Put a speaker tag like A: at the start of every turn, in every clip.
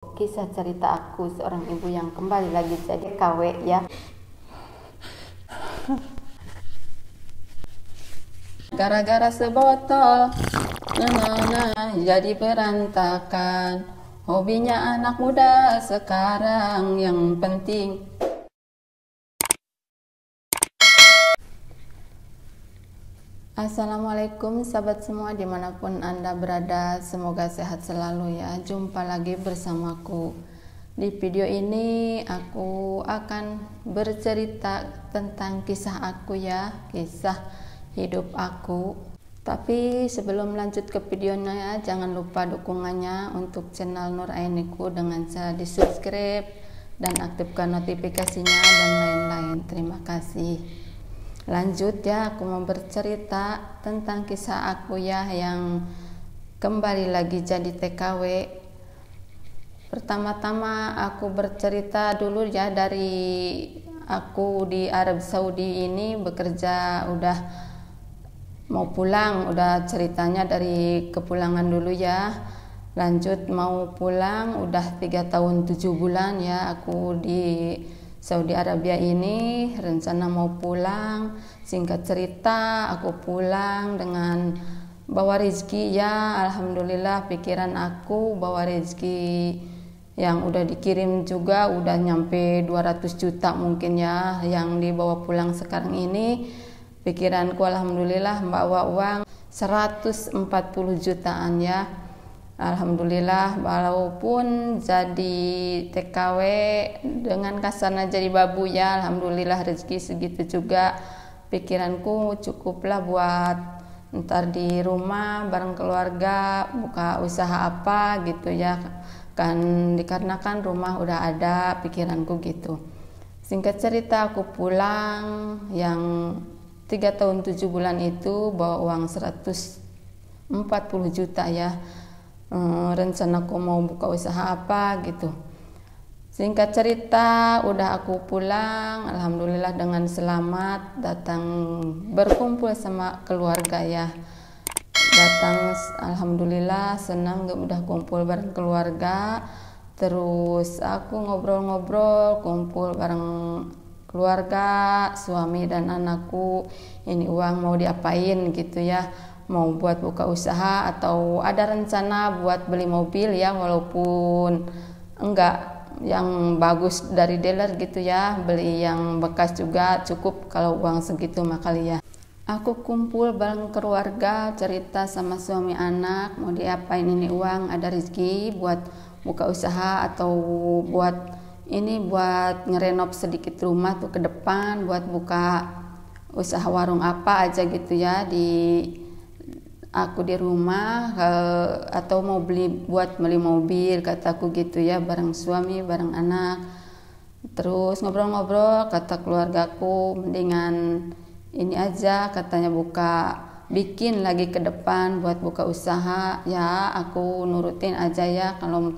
A: Kisah cerita aku seorang ibu yang kembali lagi jadi KW ya. Gara-gara sebotol jadi berantakan. Hobinya anak muda sekarang yang penting. Assalamualaikum sahabat semua dimanapun Anda berada, semoga sehat selalu ya. Jumpa lagi bersamaku. Di video ini aku akan bercerita tentang kisah aku ya, kisah hidup aku. Tapi sebelum lanjut ke videonya ya, jangan lupa dukungannya untuk channel Nur Ainiku dengan cara di subscribe dan aktifkan notifikasinya dan lain-lain. Terima kasih. Lanjut ya, aku mau bercerita tentang kisah aku ya yang kembali lagi jadi TKW. Pertama-tama aku bercerita dulu ya dari aku di Arab Saudi ini bekerja, udah mau pulang, udah ceritanya dari kepulangan dulu ya. Lanjut mau pulang udah 3 tahun 7 bulan ya aku di Saudi Arabia ini, rencana mau pulang. Singkat cerita aku pulang dengan bawa rezeki ya, alhamdulillah pikiran aku bawa rezeki yang udah dikirim juga udah nyampe 200 juta mungkin ya yang dibawa pulang sekarang ini. Pikiranku alhamdulillah bawa uang 140 jutaan ya. Alhamdulillah, walaupun jadi TKW dengan kasarnya jadi babu ya, alhamdulillah rezeki segitu juga. Pikiranku cukuplah buat ntar di rumah bareng keluarga buka usaha apa gitu ya, kan dikarenakan rumah udah ada, pikiranku gitu. Singkat cerita aku pulang yang 3 tahun 7 bulan itu bawa uang 140 juta ya. Rencanaku mau buka usaha apa gitu. Singkat cerita udah aku pulang, alhamdulillah dengan selamat datang berkumpul sama keluarga ya. Datang alhamdulillah senang udah kumpul bareng keluarga. Terus aku ngobrol-ngobrol, kumpul bareng keluarga, suami dan anakku. Ini uang mau diapain gitu ya, mau buat buka usaha atau ada rencana buat beli mobil ya, walaupun enggak yang bagus dari dealer gitu ya, beli yang bekas juga cukup kalau uang segitu makali ya. Aku kumpul bareng keluarga, cerita sama suami anak mau diapain ini uang, ada rezeki buat buka usaha atau buat ini buat ngerenov sedikit rumah tuh ke depan, buat buka usaha warung apa aja gitu ya di aku di rumah, atau mau buat beli mobil kataku gitu ya, bareng suami bareng anak. Terus ngobrol-ngobrol kata keluargaku mendingan ini aja katanya bikin lagi ke depan buat buka usaha ya, aku nurutin aja ya. Kalau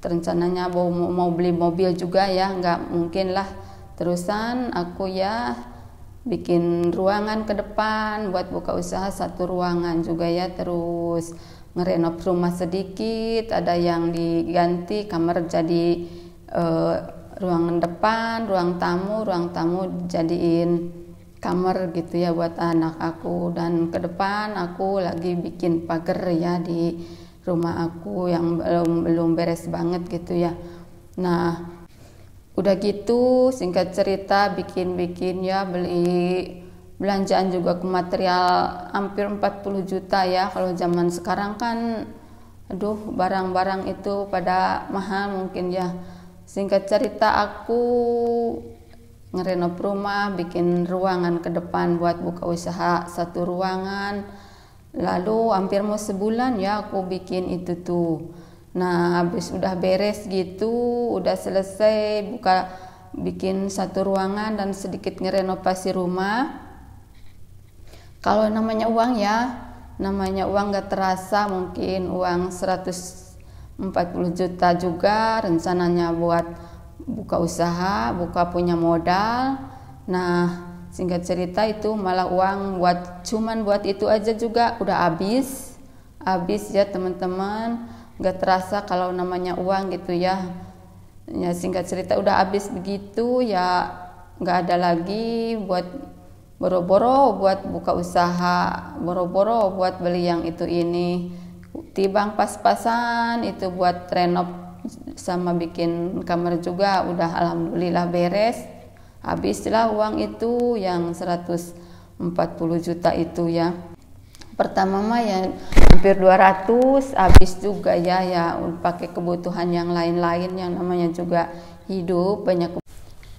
A: rencananya mau beli mobil juga ya nggak mungkin lah. Terusan aku ya bikin ruangan ke depan buat buka usaha, 1 ruangan juga ya. Terus ngerenov rumah sedikit, ada yang diganti kamar jadi ruangan depan, ruang tamu jadiin kamar gitu ya buat anak aku. Dan ke depan aku lagi bikin pagar ya di rumah aku yang belum beres banget gitu ya. Nah udah gitu singkat cerita bikin ya, beli belanjaan juga ke material hampir 40 juta ya. Kalau zaman sekarang kan aduh barang-barang itu pada mahal mungkin ya. Singkat cerita aku ngerenov rumah, bikin ruangan ke depan buat buka usaha 1 ruangan. Lalu hampir mau sebulan ya aku bikin itu tuh. Nah habis udah beres gitu, udah selesai bikin 1 ruangan dan sedikit ngerenovasi rumah. Kalau namanya uang ya, namanya uang gak terasa, mungkin uang 140 juta juga rencananya buat buka usaha, buka punya modal. Nah singkat cerita itu malah uang cuman buat itu aja juga udah habis ya teman-teman. nggak terasa kalau namanya uang gitu ya. Ya singkat cerita udah habis begitu ya, nggak ada lagi buat boro-boro buat buka usaha, boro-boro buat beli yang itu ini, tibang pas-pasan itu buat renov sama bikin kamar juga udah alhamdulillah beres. Habislah uang itu yang 140 juta itu ya. Pertama mah ya hampir 200, habis juga ya pakai kebutuhan yang lain-lain yang namanya juga hidup banyak.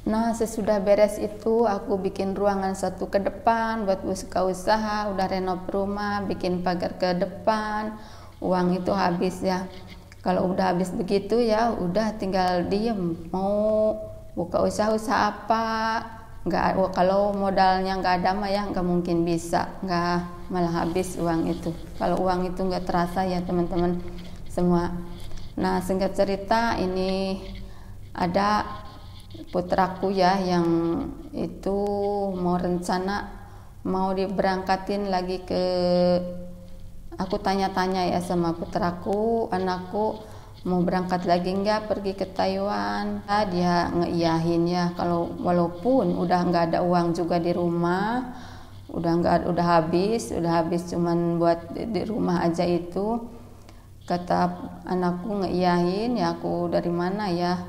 A: Nah sesudah beres itu aku bikin ruangan satu ke depan buat buka usaha, udah renov rumah, bikin pagar ke depan, uang itu habis ya. Kalau udah habis begitu ya udah tinggal diem, mau buka usaha apa, nggak, kalau modalnya nggak ada mah ya nggak mungkin bisa, nggak, malah habis uang itu. Kalau uang itu nggak terasa ya teman-teman semua. Nah singkat cerita ini ada putraku ya yang itu mau rencana mau diberangkatin lagi ke, aku tanya-tanya ya sama putraku, anakku mau berangkat lagi enggak pergi ke Taiwan. Nah, dia ngeiyahin ya, kalau walaupun udah nggak ada uang juga di rumah, udah habis cuman buat di rumah aja itu. Kata anakku ngeiyahin ya, aku dari mana ya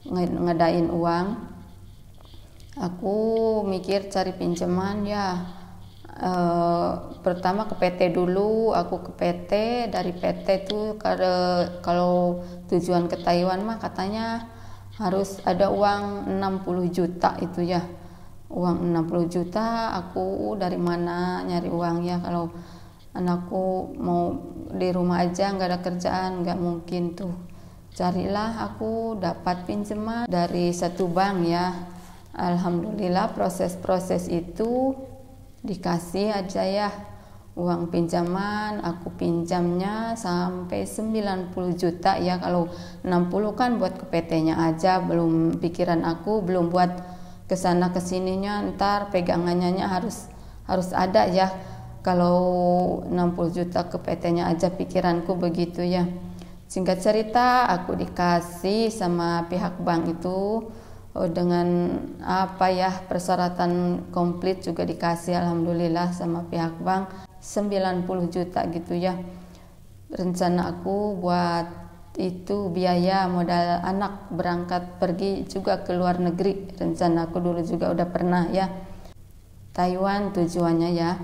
A: ngadain uang. Aku mikir cari pinjaman ya. Pertama ke PT dulu, aku ke PT, dari PT tuh kalau tujuan ke Taiwan mah katanya harus ada uang 60 juta itu ya. Uang 60 juta, aku dari mana nyari uang ya, kalau anakku mau di rumah aja nggak ada kerjaan, nggak mungkin tuh. Carilah aku dapat pinjaman dari satu bank ya. Alhamdulillah proses itu dikasih aja ya uang pinjaman. Aku pinjamnya sampai 90 juta ya. Kalau 60 kan buat ke PT-nya aja, belum pikiran aku belum buat kesana kesininya, ntar pegangannya harus ada ya. Kalau 60 juta ke PT-nya aja, pikiranku begitu ya. Singkat cerita aku dikasih sama pihak bank itu dengan apa ya, persyaratan komplit juga dikasih alhamdulillah sama pihak bank 90 juta gitu ya. Rencana aku buat itu biaya modal anak berangkat pergi juga ke luar negeri. Rencana aku dulu juga udah pernah ya, Taiwan tujuannya ya.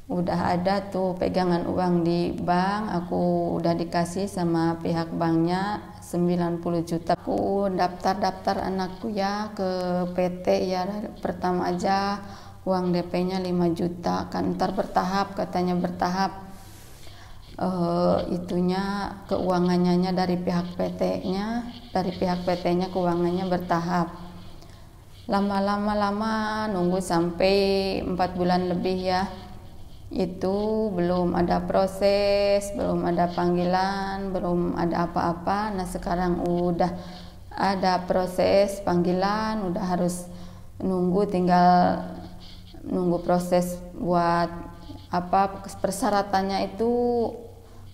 A: Udah ada tuh pegangan uang di bank, aku udah dikasih sama pihak banknya 90 juta. Aku daftar anakku ya ke PT ya. Pertama aja uang DP-nya 5 juta kan, ntar bertahap katanya, bertahap itunya keuangannya dari pihak PT-nya keuangannya bertahap. Lama nunggu sampai 4 bulan lebih ya, itu belum ada proses, belum ada panggilan, belum ada apa-apa. Nah sekarang udah ada proses panggilan, udah harus tinggal nunggu proses buat apa, persyaratannya itu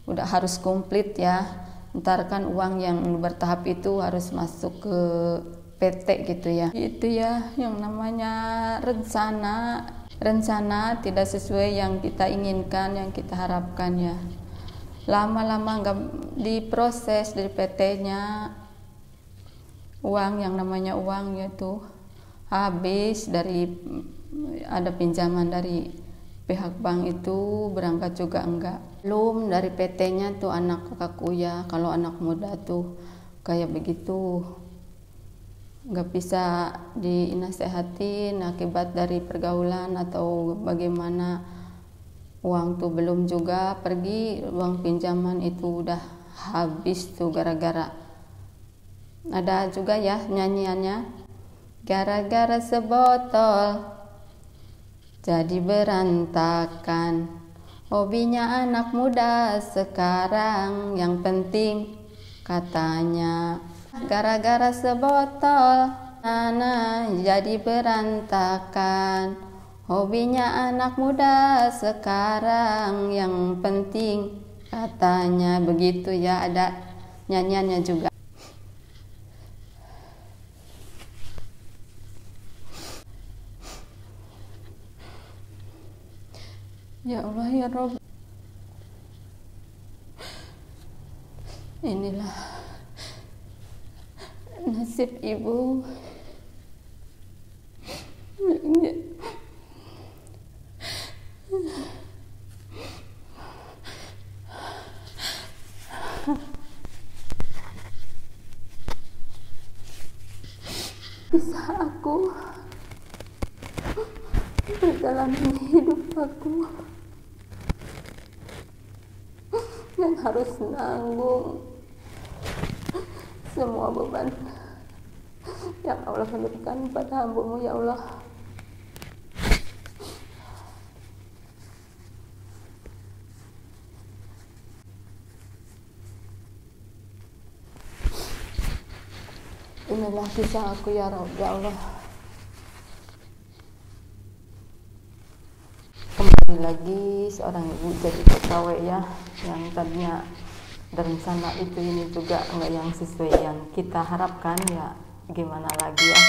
A: udah harus komplit ya. Ntar kan uang yang bertahap itu harus masuk ke PT gitu ya. Itu ya yang namanya rencana tidak sesuai yang kita inginkan, yang kita harapkan ya. Lama-lama nggak diproses dari PT-nya, uang yang namanya uang itu habis. Dari ada pinjaman dari pihak bank itu berangkat juga enggak. Belum dari PT-nya tuh anak kakakku ya, kalau anak muda tuh kayak begitu, nggak bisa dinasehatin akibat dari pergaulan atau bagaimana. Uang tuh belum juga pergi, uang pinjaman itu udah habis tuh gara-gara. Ada juga ya nyanyiannya, gara-gara sebotol jadi berantakan hobinya anak muda sekarang, yang penting katanya. Gara-gara sebotol jadi berantakan hobinya anak muda sekarang, yang penting Katanya begitu ya, ada nyanyiannya juga. Ya Allah ya Rob, inilah nasib ibu. Kisah aku perjalanan hidup aku yang harus nanggung semua beban yang Allah berikan pada hamba-Mu ya Allah. Inilah kisah aku ya Rabb, ya Allah. Kembali lagi seorang ibu jadi TKW ya, yang tadinya berencana itu ini juga enggak yang sesuai yang kita harapkan ya, gimana lagi ya.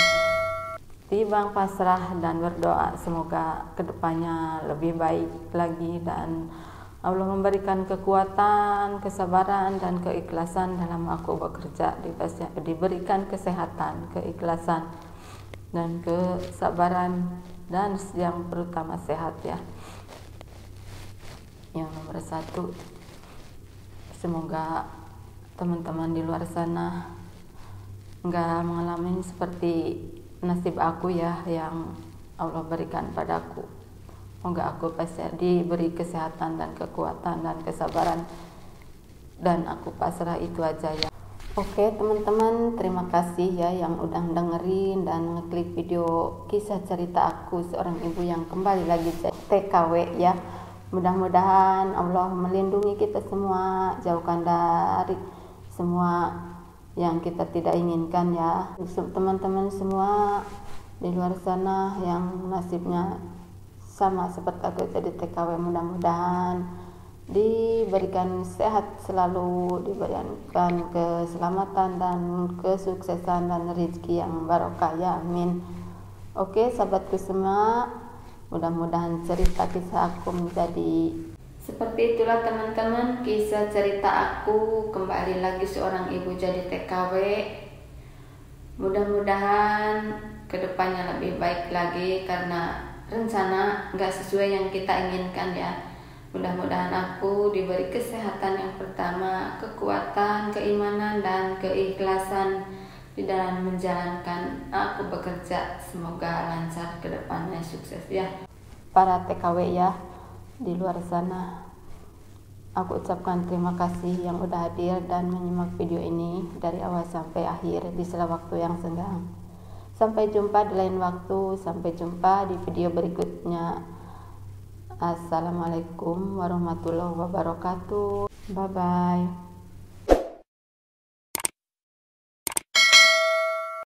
A: Timbang pasrah dan berdoa semoga kedepannya lebih baik lagi dan Allah memberikan kekuatan, kesabaran dan keikhlasan dalam aku bekerja, diberikan kesehatan, keikhlasan dan kesabaran, dan yang terutama sehat ya. Yang nomor satu, semoga teman-teman di luar sana nggak mengalami seperti nasib aku ya yang Allah berikan padaku. Semoga aku pasti diberi kesehatan dan kekuatan dan kesabaran, dan aku pasrah itu aja ya. Oke teman-teman, terima kasih ya yang udah dengerin dan ngeklik video kisah cerita aku seorang ibu yang kembali lagi TKW ya. Mudah-mudahan Allah melindungi kita semua, jauhkan dari semua yang kita tidak inginkan ya. Teman-teman semua di luar sana yang nasibnya sama seperti aku jadi TKW, mudah-mudahan diberikan sehat selalu, diberikan keselamatan dan kesuksesan dan rezeki yang barokah ya, amin. Oke sahabatku semua, mudah-mudahan cerita kisah aku menjadi seperti itulah teman-teman, kisah cerita aku kembali lagi seorang ibu jadi TKW. Mudah-mudahan kedepannya lebih baik lagi karena rencana nggak sesuai yang kita inginkan ya. Mudah-mudahan aku diberi kesehatan yang pertama, kekuatan, keimanan dan keikhlasan di dalam menjalankan aku bekerja. Semoga lancar kedepannya, sukses ya. Para TKW ya di luar sana, aku ucapkan terima kasih yang udah hadir dan menyimak video ini dari awal sampai akhir di sela waktu yang senggang. Sampai jumpa di lain waktu, sampai jumpa di video berikutnya. Assalamualaikum warahmatullahi wabarakatuh. Bye bye.